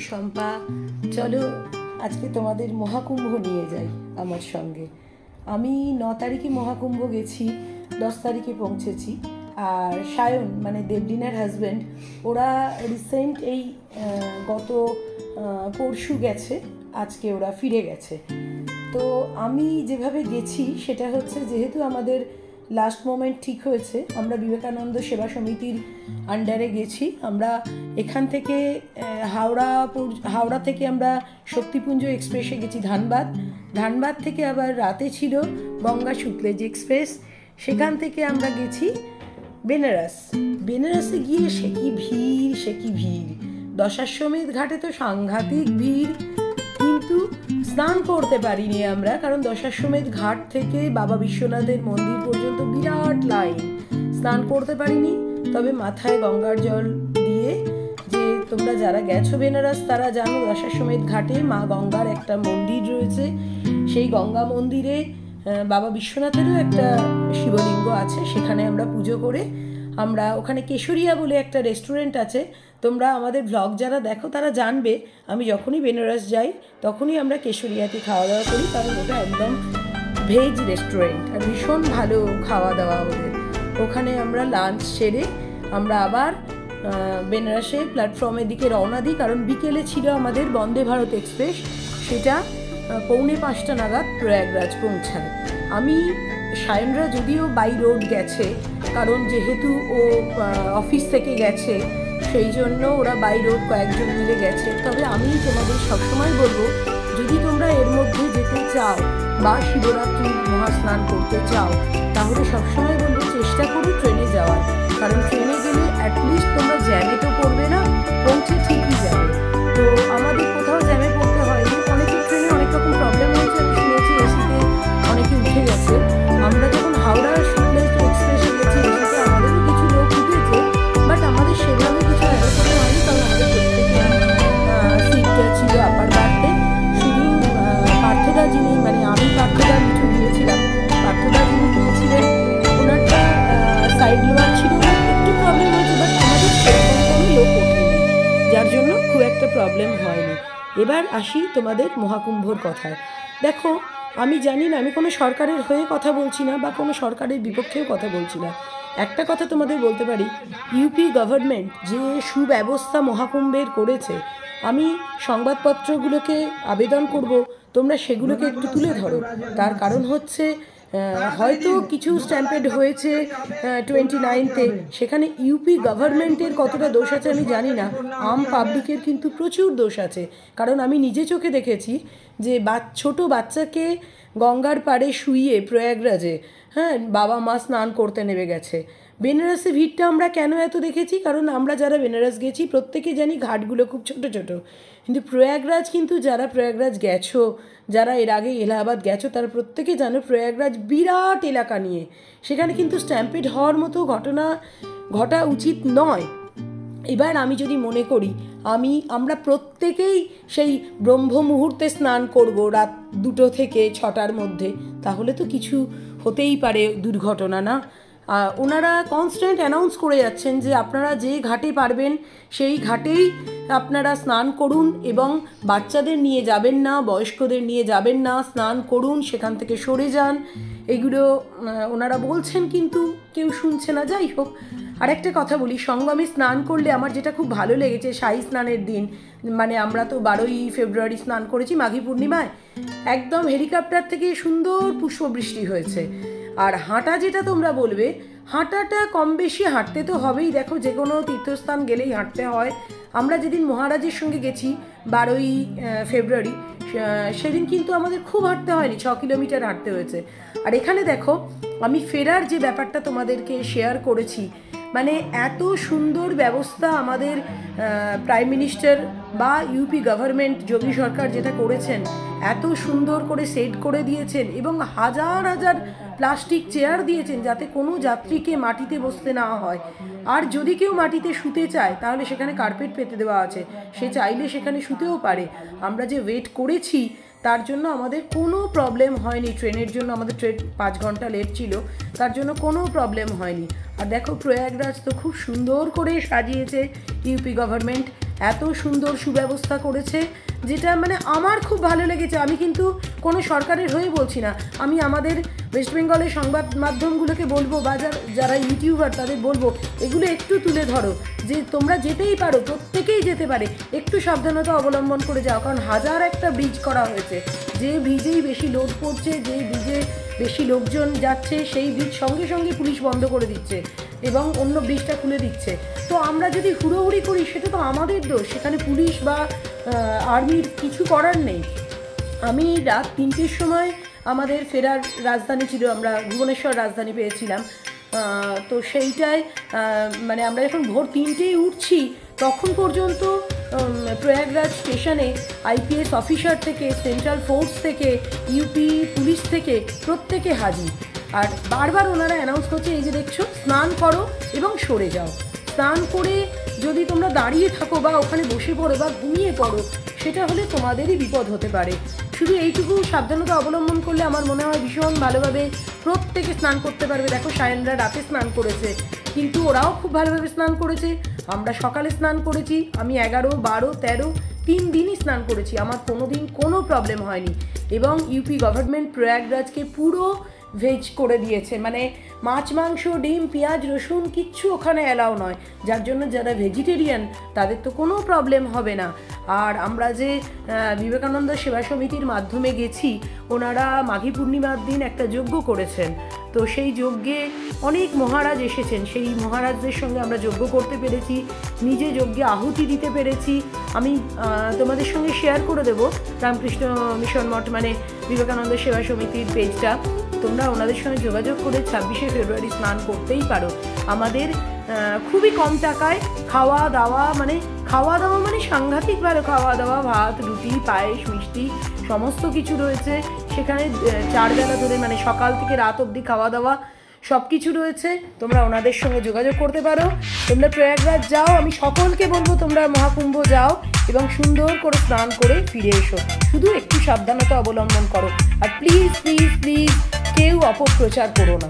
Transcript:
শম্পা, চলো আজকে তোমাদের মহাকুম্ভ নিয়ে যাই আমার সঙ্গে। আমি 9 তারিখে মহাকুম্ভ গেছি, 10 তারিখে পৌঁছেছি। আর সায়ন মানে দেবলিনার হাজব্যান্ড, ওরা রিসেন্ট এই গত পরশু গেছে, আজকে ওরা ফিরে গেছে। তো আমি যেভাবে গেছি সেটা হচ্ছে, যেহেতু আমাদের লাস্ট মোমেন্ট ঠিক হয়েছে, আমরা বিবেকানন্দ সেবা সমিতির আন্ডারে গেছি। আমরা এখান থেকে হাওড়া থেকে আমরা শক্তিপুঞ্জ এক্সপ্রেসে গেছি ধানবাদ থেকে আবার রাতে ছিল গঙ্গা শুক্লেজ এক্সপ্রেস, সেখান থেকে আমরা গেছি বেনারসে গিয়ে সে কি ভিড়। দশাশ্বমেধ ঘাটে তো সাংঘাতিক ভিড়, কিন্তু স্নান করতে পারিনি আমরা, কারণ দশাশ্বমেধ ঘাট থেকে বাবা বিশ্বনাথের মন্দির পর্যন্ত বিরাট লাইন, স্নান করতে পারিনি। তবে মাথায় গঙ্গার জল দিয়ে, যে তোমরা যারা গেছো বেনারস তারা জানো দশাশ্বমেধ ঘাটে মা গঙ্গার একটা মন্দির রয়েছে, সেই গঙ্গা মন্দিরে বাবা বিশ্বনাথেরও একটা শিবলিঙ্গ আছে, সেখানে আমরা পুজো করে আমরা ওখানে কেশরিয়া বলে একটা রেস্টুরেন্ট আছে, তোমরা আমাদের ব্লগ যারা দেখো তারা জানবে। আমি যখনই বেনারস যাই তখনই আমরা কেশরিয়াতে খাওয়া দাওয়া করি, কারণ ওটা একদম ভেজ রেস্টুরেন্ট আর ভীষণ ভালো খাওয়া দাওয়া ওদের। ওখানে আমরা লাঞ্চ সেরে আমরা আবার বেনারসে প্ল্যাটফর্মের দিকে রওনা দিই, কারণ বিকেলে ছিল আমাদের বন্দে ভারত এক্সপ্রেস, সেটা 4:45 নাগাদ প্রয়াগরাজ পৌঁছায়। সায়নরা যদিও বাই রোড গেছে, কারণ যেহেতু ও অফিস থেকে গেছে সেই জন্য ওরা বাই রোড কয়েকজন মিলে গেছে। তবে আমি তোমাদের সবসময় বলবো, যদি তোমরা এর মধ্যে যেতে চাও বা শিবরাত্রির মহাস্নান করতে চাও, তাহলে সবসময় বলবো চেষ্টা করো ট্রেনে যাওয়ার, কারণ ট্রেনে গেলে অ্যাটলিস্ট তোমরা জ্যামে তো পড়বে না, পৌঁছে ঠিকই যাবে। তো আমাদের কোথাও জ্যামে পড়তে হয়নি, অনেকের ট্রেনে অনেক রকম প্রবলেম হয়েছে, আমি শুনেছি এসিতে অনেকে উঠে গেছে। আমরা যখন হাওড়া শুক্লেজ এক্সপ্রেসে গেছি এসিতে আমাদেরও কিছু লোক উঠেছে, বাট আমাদের সেভাবে কিছু অ্যালোচনা হয়নি, কারণ আমাদের প্রত্যেকের সিটটা ছিল আপার বার্থে। শুধু পার্থদা যিনি, মানে আমি পার্থদা মিঠু দিয়েছিলাম, পার্থদা যিনি দিয়েছিলেন ওনারটা সাইড লোয়ার ছিল, একটু প্রবলেম হয়েছে, বাট আমাদের সেরকম কোনো লোক ওঠেনি, যার জন্য খুব একটা প্রবলেম হয়নি। এবার আসি তোমাদের মহাকুম্ভর কথায়। দেখো, আমি জানি না, আমি কোনো সরকারের হয়ে কথা বলছি না বা কোনো সরকারের বিপক্ষেও কথা বলছি না। একটা কথা তোমাদের বলতে পারি, ইউপি গভর্নমেন্ট যে সুব্যবস্থা মহাকুম্ভের করেছে, আমি সংবাদপত্রগুলোকে আবেদন করব তোমরা সেগুলোকে একটু তুলে ধরো। তার কারণ হচ্ছে, হয়তো কিছু স্ট্যাম্পেড হয়েছে 29তে, সেখানে ইউপি গভর্নমেন্টের কতটা দোষ আছে আমি জানি না, আম পাবলিকের কিন্তু প্রচুর দোষ আছে। কারণ আমি নিজে চোখে দেখেছি যে ছোট বাচ্চাকে গঙ্গার পাড়ে শুইয়ে প্রয়াগরাজে, বাবা মা স্নান করতে নেমে গেছে। বেনারসে ভিড়টা আমরা কেন এত দেখেছি, কারণ আমরা যারা বেনারস গেছি প্রত্যেকে জানি ঘাটগুলো খুব ছোট ছোট, কিন্তু প্রয়াগরাজ, কিন্তু যারা প্রয়াগরাজ গেছো, যারা এর আগে এলাহাবাদ গেছো, তারা প্রত্যেকে জানো প্রয়াগরাজ বিরাট এলাকা নিয়ে, সেখানে কিন্তু স্ট্যাম্পেড হওয়ার মতো ঘটনা ঘটা উচিত নয়। এবার আমি যদি মনে করি আমরা প্রত্যেকেই সেই ব্রহ্ম মুহূর্তে স্নান করব রাত 2টো থেকে 6টার মধ্যে, তাহলে তো কিছু হতেই পারে দুর্ঘটনা, না? ওনারা কনস্ট্যান্ট অ্যানাউন্স করে যাচ্ছেন যে আপনারা যে ঘাটে পারবেন সেই ঘাটেই আপনারা স্নান করুন, এবং বাচ্চাদের নিয়ে যাবেন না, বয়স্কদের নিয়ে যাবেন না, স্নান করুন, সেখান থেকে সরে যান, এগুলো ওনারা বলছেন, কিন্তু কেউ শুনছে না। যাই হোক, আর একটা কথা বলি, সঙ্গমে স্নান করলে আমার যেটা খুব ভালো লেগেছে, শাহী স্নানের দিন, মানে আমরা তো 12ই ফেব্রুয়ারি স্নান করেছি মাঘী পূর্ণিমায়, একদম হেলিকপ্টার থেকে সুন্দর পুষ্পবৃষ্টি হয়েছে। আর হাঁটা যেটা তোমরা বলবে, হাঁটাটা কম বেশি হাঁটতে তো হবেই, দেখো যে কোনো তীর্থস্থান গেলেই হাঁটতে হয়। আমরা যেদিন মহারাজের সঙ্গে গেছি 12ই ফেব্রুয়ারি, সেদিন কিন্তু আমাদের খুব হাঁটতে হয়নি, 6 কিলোমিটার হাঁটতে হয়েছে। আর এখানে দেখো, আমি ফেরার যে ব্যাপারটা তোমাদেরকে শেয়ার করেছি, মানে এত সুন্দর ব্যবস্থা আমাদের প্রাইম মিনিস্টার বা ইউপি গভর্নমেন্ট, যোগী সরকার যেটা করেছেন, এত সুন্দর করে সেট করে দিয়েছেন, এবং হাজার হাজার প্লাস্টিক চেয়ার দিয়েছেন যাতে কোনো যাত্রীকে মাটিতে বসতে না হয়। আর যদি কেউ মাটিতে শুতে চায় তাহলে সেখানে কার্পেট পেতে দেওয়া আছে, সে চাইলে সেখানে শুতেও পারে। আমরা যে ওয়েট করেছি তার জন্য আমাদের কোনো প্রবলেম হয়নি, ট্রেনের জন্য আমাদের ট্রেন 5 ঘন্টা লেট ছিল, তার জন্য কোনো প্রবলেম হয়নি। আর দেখো প্রয়াগরাজ তো খুব সুন্দর করে সাজিয়েছে ইউপি গভর্নমেন্ট, এত সুন্দর সুব্যবস্থা করেছে যেটা মানে আমার খুব ভালো লেগেছে। আমি কিন্তু কোনো সরকারের হয়ে বলছি না, আমি আমাদের ওয়েস্ট বেঙ্গলের সংবাদ মাধ্যমগুলোকে বলবো বা যারা ইউটিউবার তাদের বলবো এগুলো একটু তুলে ধরো, যে তোমরা যেতেই পারো, প্রত্যেকেই যেতে পারে, একটু সাবধানতা অবলম্বন করে যাও। কারণ হাজার একটা ব্রিজ করা হয়েছে, যে ব্রিজেই বেশি লোড পড়ছে, যে ব্রিজে বেশি লোকজন যাচ্ছে সেই ব্রিজ সঙ্গে সঙ্গে পুলিশ বন্ধ করে দিচ্ছে এবং অন্য ব্রিজটা খুলে দিচ্ছে। তো আমরা যদি হুড়োহুড়ি করি সেটা তো আমাদের দোষ, সেখানে পুলিশ বা আর্মির কিছু করার নেই। আমি রাত 3টের সময় আমাদের ফেরার রাজধানী ছিল, আমরা ভুবনেশ্বর রাজধানী পেয়েছিলাম। তো সেইটায় মানে আমরা যখন ভোর 3টেই উঠছি তখন পর্যন্ত প্রয়াগরাজ স্টেশনে আইপিএস অফিসার থেকে, সেন্ট্রাল ফোর্স থেকে, ইউপি পুলিশ থেকে প্রত্যেকে হাজির। আর বারবার ওনারা অ্যানাউন্স করছে, এই যে দেখছো, স্নান করো এবং সরে যাও। স্নান করে যদি তোমরা দাঁড়িয়ে থাকো বা ওখানে বসে পড়ো বা ঘুমিয়ে পড়ো, সেটা হলে তোমাদেরই বিপদ হতে পারে। শুধু এইটুকু সাবধানতা অবলম্বন করলে আমার মনে হয় ভীষণ ভালোভাবে প্রত্যেকে স্নান করতে পারবে। দেখো সায়নরা রাতে স্নান করেছে, কিন্তু ওরাও খুব ভালোভাবে স্নান করেছে। আমরা সকালে স্নান করেছি, আমি 11, 12, 13 3 দিনই স্নান করেছি, আমার কোনো দিন কোনো প্রবলেম হয়নি। এবং ইউপি গভর্নমেন্ট প্রয়াগরাজকে পুরো ভেজ করে দিয়েছে, মানে মাছ, মাংস, ডিম, পেঁয়াজ, রসুন কিচ্ছু ওখানে অ্যালাউ নয়, যার জন্য যারা ভেজিটেরিয়ান তাদের তো কোনো প্রবলেম হবে না। আর আমরা যে বিবেকানন্দ সেবা সমিতির মাধ্যমে গেছি, ওনারা মাঘী পূর্ণিমার দিন একটা যজ্ঞ করেছেন। তো সেই যজ্ঞে অনেক মহারাজ এসেছেন, সেই মহারাজদের সঙ্গে আমরা যজ্ঞ করতে পেরেছি, নিজে যজ্ঞে আহুতি দিতে পেরেছি। আমি তোমাদের সঙ্গে শেয়ার করে দেবো রামকৃষ্ণ মিশন মঠ মানে বিবেকানন্দ সেবা সমিতির পেজটা, তোমরা ওনাদের সঙ্গে যোগাযোগ করে 26শে ফেব্রুয়ারি স্নান করতেই পারো। আমাদের খুবই কম টাকায় খাওয়া দাওয়া মানে সাংঘাতিক ভালো খাওয়া দাওয়া, ভাত, রুটি, পায়েস, মিষ্টি সমস্ত কিছু রয়েছে সেখানে। 4 বেলা ধরে মানে সকাল থেকে রাত অবধি খাওয়া দাওয়া সব কিছু রয়েছে। তোমরা ওনাদের সঙ্গে যোগাযোগ করতে পারো। তোমরা প্রয়াগরাজ যাও, আমি সকলকে বলবো তোমরা মহাকুম্ভ যাও এবং সুন্দর করে স্নান করে ফিরে এসো। শুধু একটু সাবধানতা অবলম্বন করো, আর প্লিজ প্লিজ প্লিজ কেউ অপপ্রচার করো না।